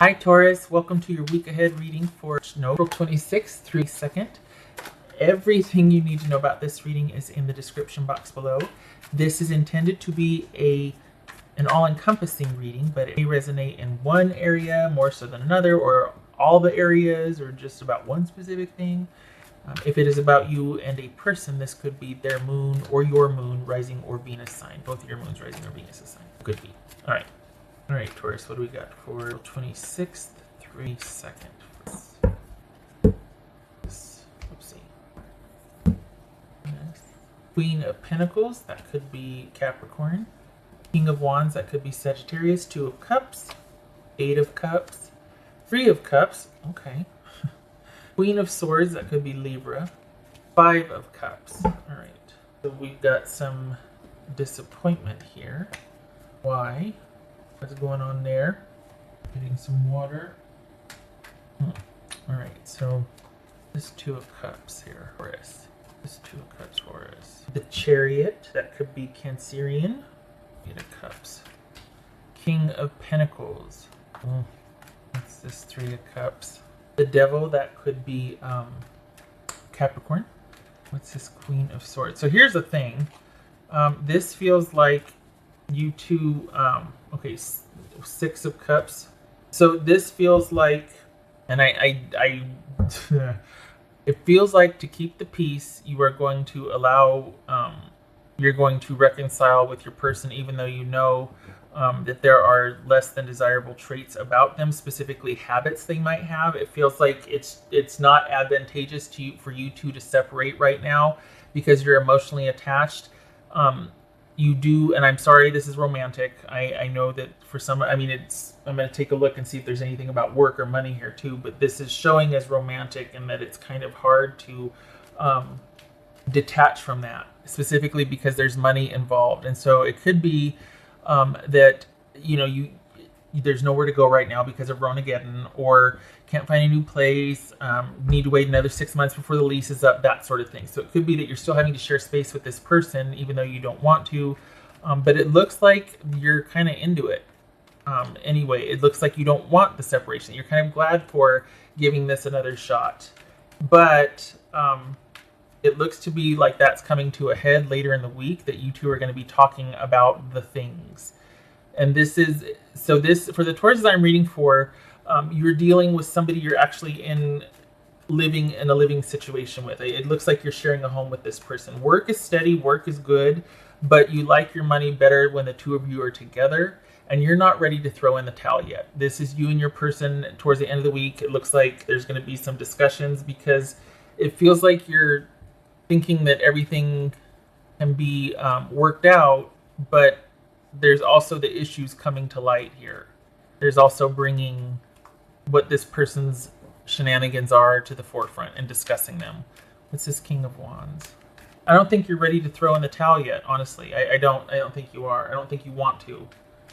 Hi Taurus, welcome to your week ahead reading for April 26th through 2nd. Everything you need to know about this reading is in the description box below. This is intended to be an all-encompassing reading, but it may resonate in one area more so than another, or all the areas, or just about one specific thing. If it is about you and a person, this could be their moon or your moon, rising or Venus sign. Both of your moons, rising or Venus sign. Could be. All right, Taurus, what do we got for 26th through 2nd? Let's see. Queen of Pentacles, that could be Capricorn. King of Wands, that could be Sagittarius. Two of Cups, Eight of Cups, Three of Cups, okay. Queen of Swords, that could be Libra. Five of Cups, all right. So we've got some disappointment here. Why? What's going on there? Getting some water. All right, so this Two of Cups here for us. This Two of Cups for us. The Chariot, that could be Cancerian. Eight of Cups. King of Pentacles. What's this Three of Cups? The Devil, that could be Capricorn. What's this Queen of Swords? So here's the thing. This feels like you two, okay, Six of Cups. So this feels like, and it feels like to keep the peace, you are going to allow, you're going to reconcile with your person, even though you know that there are less than desirable traits about them, specifically habits they might have. It feels like it's not advantageous to you for you two to separate right now because you're emotionally attached. You do, and I'm sorry, this is romantic. I know that for some, I mean, I'm going to take a look and see if there's anything about work or money here too, but this is showing as romantic and that it's kind of hard to detach from that, specifically because there's money involved. And so it could be that, you know, there's nowhere to go right now because of Ronageddon, or can't find a new place, need to wait another 6 months before the lease is up, that sort of thing. So it could be that you're still having to share space with this person, even though you don't want to, but it looks like you're kind of into it. Anyway, it looks like you don't want the separation. You're kind of glad for giving this another shot. But it looks to be like that's coming to a head later in the week, that you two are going to be talking about the things. And this is, so this, for the Tauruses I'm reading for, you're dealing with somebody you're actually living in a living situation with. It looks like you're sharing a home with this person. Work is steady, work is good, but you like your money better when the two of you are together, and you're not ready to throw in the towel yet. This is you and your person towards the end of the week. It looks like there's going to be some discussions because it feels like you're thinking that everything can be worked out, but there's also the issues coming to light here. There's also bringing what this person's shenanigans are to the forefront and discussing them. What's this King of Wands? I don't think you're ready to throw in the towel yet, honestly. I don't think you are. I don't think you want to.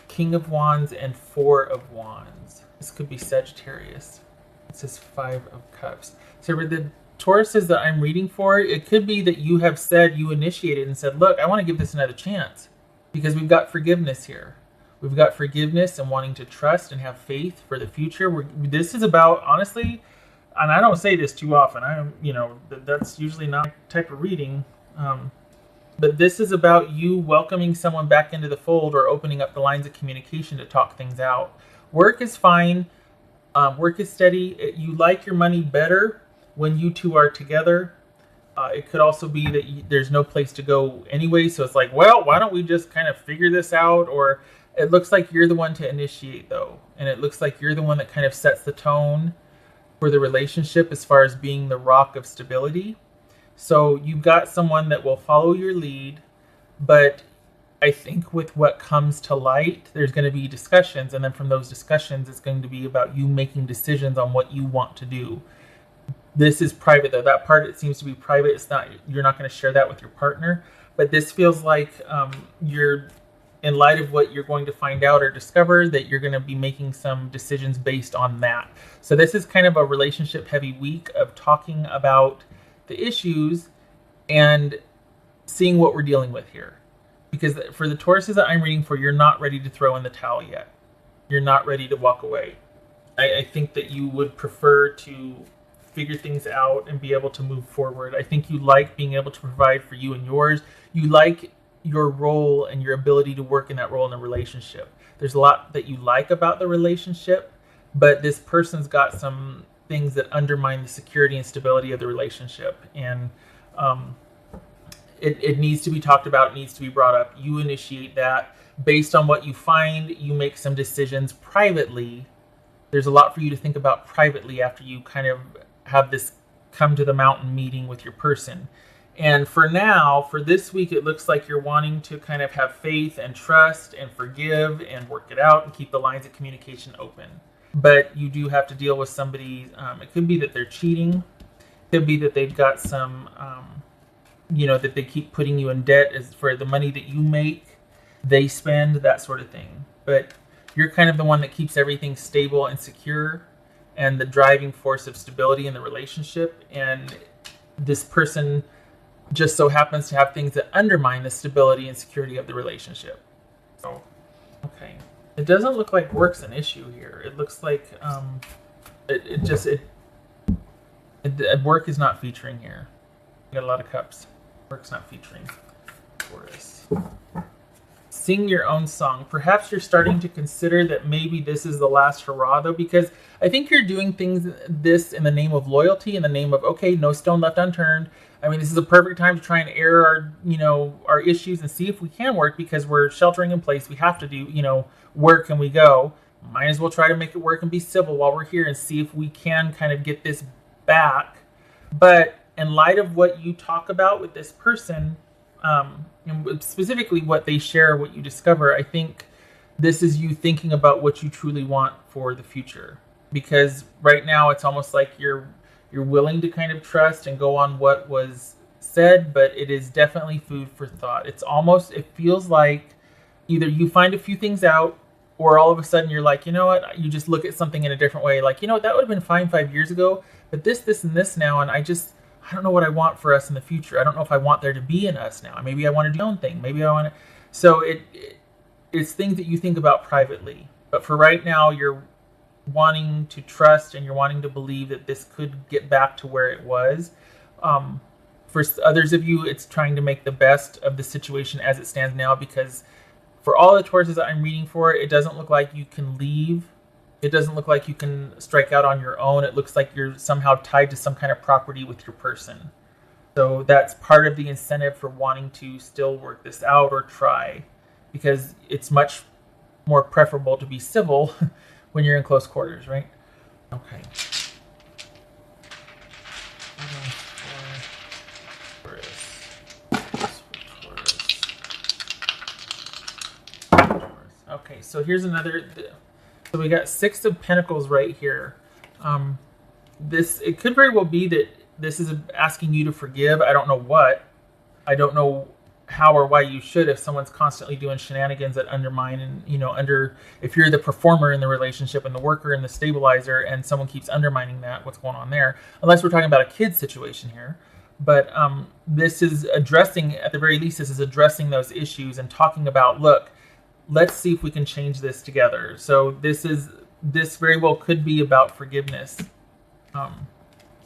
King of Wands and Four of Wands. This could be Sagittarius. It says Five of Cups. So for the Tauruses that I'm reading for, it could be that you have said, you initiated and said, look, I want to give this another chance, because we've got forgiveness here. We've got forgiveness and wanting to trust and have faith for the future. This is about, honestly, and I don't say this too often. That's usually not my type of reading. But this is about you welcoming someone back into the fold, or opening up the lines of communication to talk things out. Work is fine. Work is steady. You like your money better when you two are together. It could also be that there's no place to go anyway, so it's like, well, why don't we just kind of figure this out? Or it looks like you're the one to initiate, though, and it looks like you're the one that kind of sets the tone for the relationship as far as being the rock of stability. So you've got someone that will follow your lead, but I think with what comes to light, there's going to be discussions, and then from those discussions, it's going to be about you making decisions on what you want to do. This is private, though. That part, it seems to be private. It's not, you're not going to share that with your partner. But this feels like you're, in light of what you're going to find out or discover, that you're going to be making some decisions based on that. So this is kind of a relationship-heavy week of talking about the issues and seeing what we're dealing with here. Because for the Tauruses that I'm reading for, you're not ready to throw in the towel yet. You're not ready to walk away. I think that you would prefer to figure things out and be able to move forward. I think you like being able to provide for you and yours. You like your role and your ability to work in that role in a relationship. There's a lot that you like about the relationship, but this person's got some things that undermine the security and stability of the relationship. And it needs to be talked about, it needs to be brought up. You initiate that. Based on what you find, you make some decisions privately. There's a lot for you to think about privately after you kind of have this come to the mountain meeting with your person. And for now, for this week, it looks like you're wanting to kind of have faith and trust and forgive and work it out and keep the lines of communication open. But you do have to deal with somebody. It could be that they're cheating. It could be that they've got some, that they keep putting you in debt as for the money that you make, they spend, that sort of thing. But you're kind of the one that keeps everything stable and secure and the driving force of stability in the relationship. And this person just so happens to have things that undermine the stability and security of the relationship. So, okay. It doesn't look like work's an issue here. It looks like work is not featuring here. You got a lot of cups. Work's not featuring. Taurus. Sing your own song. Perhaps you're starting to consider that maybe this is the last hurrah, though, because I think you're doing this in the name of loyalty, in the name of, okay, no stone left unturned. I mean, this is a perfect time to try and air our issues and see if we can work, because we're sheltering in place. We have to do, work, and we go. Might as well try to make it work and be civil while we're here and see if we can kind of get this back. But in light of what you talk about with this person, and specifically what they share, what you discover, I think this is you thinking about what you truly want for the future. Because right now it's almost like you're willing to kind of trust and go on what was said, but it is definitely food for thought. It feels like either you find a few things out, or all of a sudden you're like, you know what, you just look at something in a different way. Like, that would have been fine 5 years ago, but this, and this now, and I don't know what I want for us in the future. I don't know if I want there to be in us now. Maybe I want to do my own thing. Maybe I want to. So it's things that you think about privately. But for right now, you're wanting to trust and you're wanting to believe that this could get back to where it was. For others of you, it's trying to make the best of the situation as it stands now, because for all the Tauruses that I'm reading for, it doesn't look like you can leave. It doesn't look like you can strike out on your own. It looks like you're somehow tied to some kind of property with your person. So that's part of the incentive for wanting to still work this out or try, because it's much more preferable to be civil when you're in close quarters, right? Okay. Okay, so here's another. So we got 6 of Pentacles right here. It could very well be that this is asking you to forgive. I don't know what. I don't know how or why you should if someone's constantly doing shenanigans that undermine and, if you're the performer in the relationship and the worker and the stabilizer and someone keeps undermining that, what's going on there? Unless we're talking about a kid situation here. But this is addressing, at the very least, this is addressing those issues and talking about, look, let's see if we can change this together. So this very well could be about forgiveness.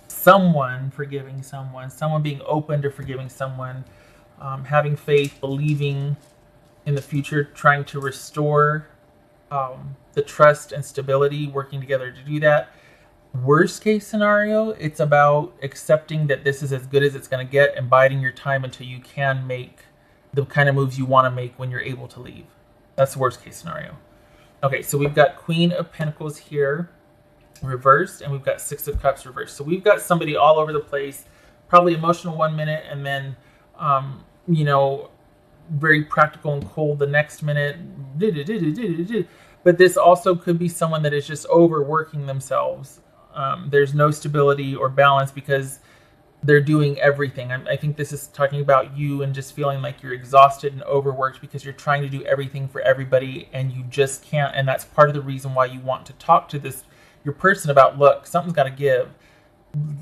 Someone forgiving someone being open to forgiving someone, having faith, believing in the future, trying to restore the trust and stability, working together to do that. Worst case scenario, it's about accepting that this is as good as it's going to get and biding your time until you can make the kind of moves you want to make when you're able to leave. That's the worst case scenario. Okay, so we've got Queen of Pentacles here reversed, and we've got 6 of Cups reversed. So we've got somebody all over the place, probably emotional 1 minute, and then, very practical and cold the next minute. But this also could be someone that is just overworking themselves. There's no stability or balance because they're doing everything. I think this is talking about you and just feeling like you're exhausted and overworked because you're trying to do everything for everybody and you just can't. And that's part of the reason why you want to talk to your person about, look, something's got to give.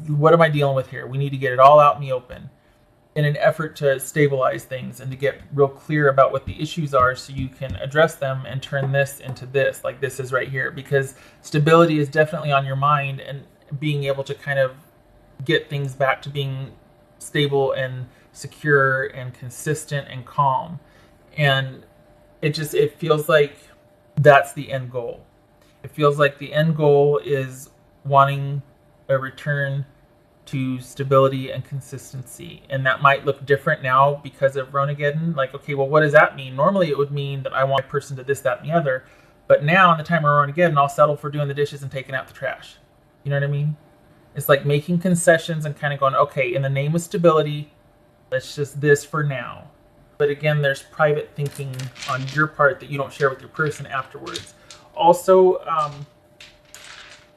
What am I dealing with here? We need to get it all out in the open. in an effort to stabilize things and to get real clear about what the issues are so you can address them and turn this into this, like this is right here. Because stability is definitely on your mind, and being able to kind of get things back to being stable and secure and consistent and calm. And it feels like that's the end goal. It feels like the end goal is wanting a return to stability and consistency. And that might look different now because of Ronageddon. Like, okay, well, what does that mean? Normally it would mean that I want a person to this, that, and the other. But now in the time of Ronageddon, I'll settle for doing the dishes and taking out the trash. You know what I mean? It's like making concessions and kind of going, okay, in the name of stability, let's just this for now. But again, there's private thinking on your part that you don't share with your person afterwards. Also,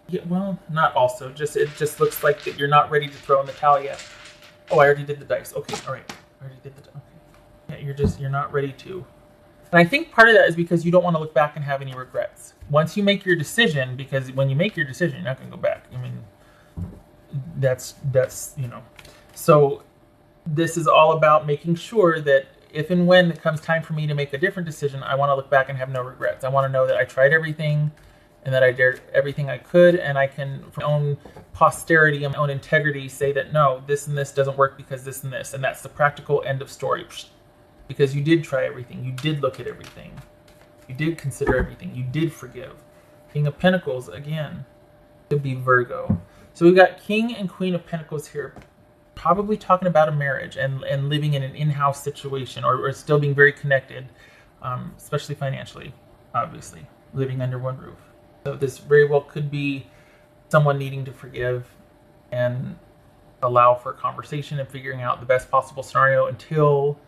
yeah, well, not also. It just looks like that you're not ready to throw in the towel yet. Oh, I already did the dice. Okay, all right. I already did the dice. Okay. Yeah, you're not ready to. And I think part of that is because you don't want to look back and have any regrets. Once you make your decision, because when you make your decision, you're not going to go back. I mean, that's you know. So this is all about making sure that if and when it comes time for me to make a different decision, I want to look back and have no regrets. I want to know that I tried everything, and that I dared everything I could, and I can, for my own posterity and my own integrity, say that no, this and this doesn't work because this and this, and that's the practical end of story. Because you did try everything, you did look at everything, you did consider everything, you did forgive. King of Pentacles, again, could be Virgo. So we've got King and Queen of Pentacles here, probably talking about a marriage and living in an in-house situation, or still being very connected, especially financially, obviously, living under one roof. So this very well could be someone needing to forgive and allow for conversation and figuring out the best possible scenario until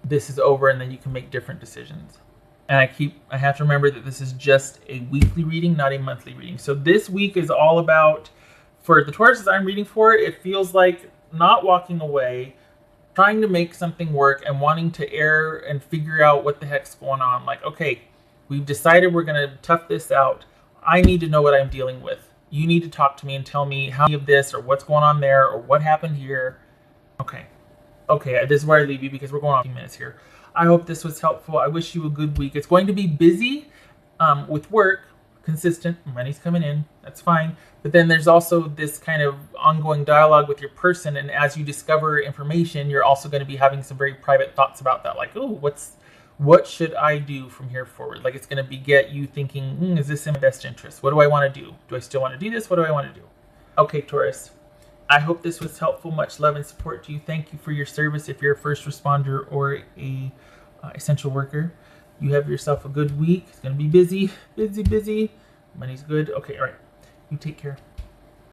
this is over, and then you can make different decisions. And I have to remember that this is just a weekly reading, not a monthly reading. So this week is all about, for the Tauruses I'm reading for, it feels like not walking away, trying to make something work and wanting to err and figure out what the heck's going on. Like, okay, we've decided we're going to tough this out. I need to know what I'm dealing with. You need to talk to me and tell me how of this, or what's going on there, or what happened here. Okay, this is where I leave you because we're going on 15 minutes here. I hope this was helpful. I wish you a good week. It's going to be busy with work, consistent, money's coming in, that's fine. But then there's also this kind of ongoing dialogue with your person, and as you discover information, you're also going to be having some very private thoughts about that, like, oh, what should I do from here forward? Like, it's going to get you thinking, is this in my best interest? What do I want to do? Do I still want to do this? What do I want to do? Okay, Taurus, I hope this was helpful. Much love and support to you. Thank you for your service. If you're a first responder or a essential worker, you have yourself a good week. It's going to be busy. Money's good. Okay, all right. You take care.